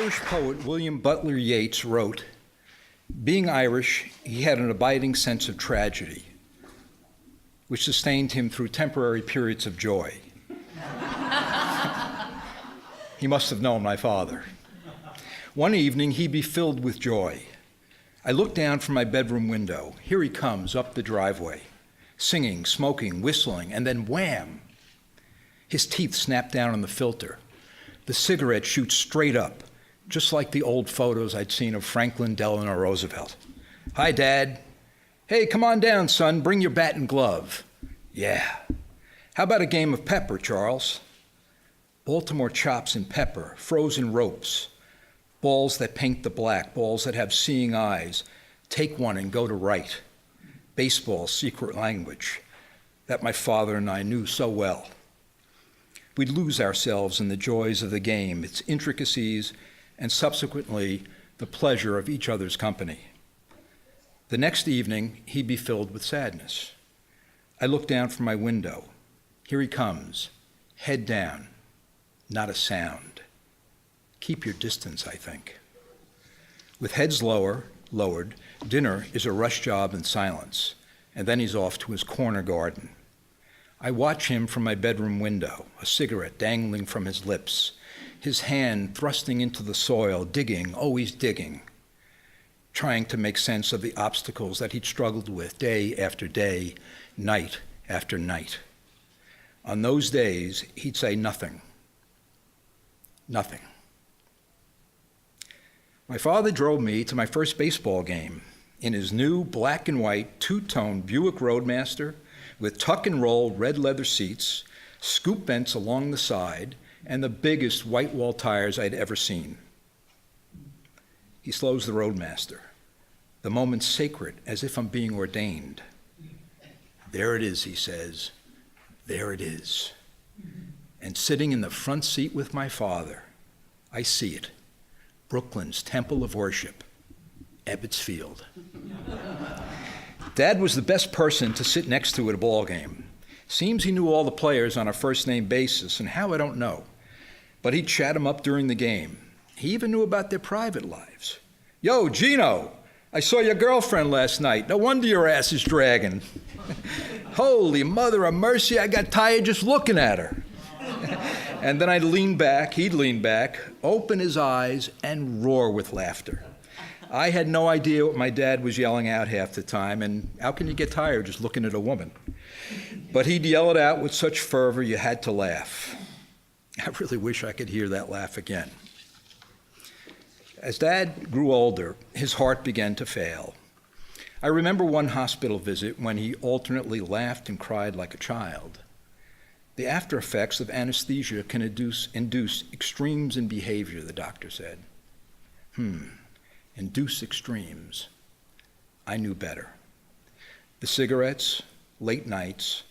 Irish poet William Butler Yeats wrote, "Being Irish, he had an abiding sense of tragedy, which sustained him through temporary periods of joy." He must have known my father. One evening, he'd be filled with joy. I looked down from my bedroom window. Here he comes up the driveway, singing, smoking, whistling, and then wham! His teeth snap down on the filter. The cigarette shoots straight up, just like the old photos I'd seen of Franklin Delano Roosevelt. "Hi, Dad." "Hey, come on down, son. Bring your bat and glove." "Yeah." "How about a game of pepper, Charles?" Baltimore chops and pepper, frozen ropes, balls that paint the black, balls that have seeing eyes. Take one and go to right. Baseball's secret language that my father and I knew so well. We'd lose ourselves in the joys of the game, its intricacies, and subsequently the pleasure of each other's company. The next evening, he'd be filled with sadness. I looked down from my window. Here he comes, head down, not a sound. Keep your distance, I think. With heads lowered, dinner is a rush job in silence, and then he's off to his corner garden. I watch him from my bedroom window, a cigarette dangling from his lips, his hand thrusting into the soil, digging, always digging, trying to make sense of the obstacles that he'd struggled with day after day, night after night. On those days, he'd say nothing. Nothing. My father drove me to my first baseball game in his new black and white two-tone Buick Roadmaster with tuck and roll red leather seats, scoop vents along the side, and the biggest white wall tires I'd ever seen. He slows the Roadmaster. The moment's sacred, as if I'm being ordained. "There it is," he says. "There it is." And sitting in the front seat with my father, I see it. Brooklyn's Temple of Worship, Ebbets Field. Dad was the best person to sit next to at a ball game. Seems he knew all the players on a first-name basis, and how I don't know. But he'd chat them up during the game. He even knew about their private lives. "Yo, Gino, I saw your girlfriend last night. No wonder your ass is dragging." "Holy mother of mercy, I got tired just looking at her." And then he'd lean back, open his eyes, and roar with laughter. I had no idea what my dad was yelling out half the time, and how can you get tired just looking at a woman? But he'd yell it out with such fervor you had to laugh. I really wish I could hear that laugh again. As Dad grew older, his heart began to fail. I remember one hospital visit when he alternately laughed and cried like a child. The after effects of anesthesia can induce extremes in behavior, the doctor said. Induce extremes. I knew better. The cigarettes, late nights,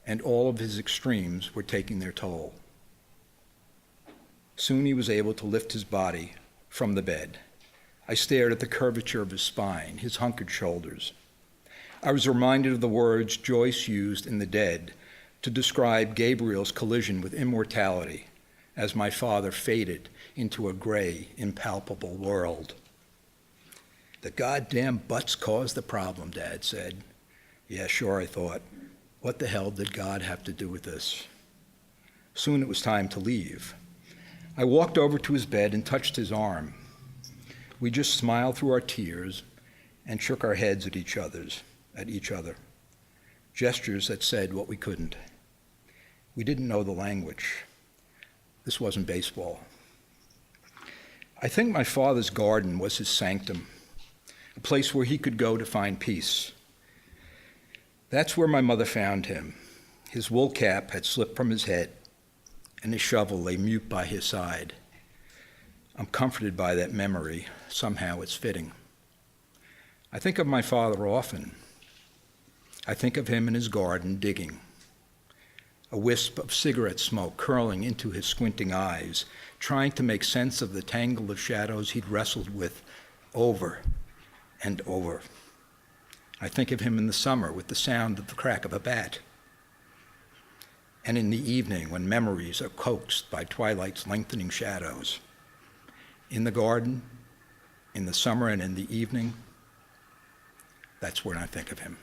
and all of his extremes were taking their toll. Soon he was able to lift his body from the bed. I stared at the curvature of his spine, his hunkered shoulders. I was reminded of the words Joyce used in The Dead to describe Gabriel's collision with immortality as my father faded into a gray, impalpable world. "The goddamn butts caused the problem," Dad said. "Yeah, sure," I thought. What the hell did God have to do with this? Soon it was time to leave. I walked over to his bed and touched his arm. We just smiled through our tears and shook our heads at each other. Gestures that said what we couldn't. We didn't know the language. This wasn't baseball. I think my father's garden was his sanctum, a place where he could go to find peace. That's where my mother found him. His wool cap had slipped from his head, and his shovel lay mute by his side. I'm comforted by that memory. Somehow it's fitting. I think of my father often. I think of him in his garden digging, a wisp of cigarette smoke curling into his squinting eyes, trying to make sense of the tangle of shadows he'd wrestled with over and over. I think of him in the summer with the sound of the crack of a bat, and in the evening when memories are coaxed by twilight's lengthening shadows. in the garden, in the summer and in the evening. That's when I think of him.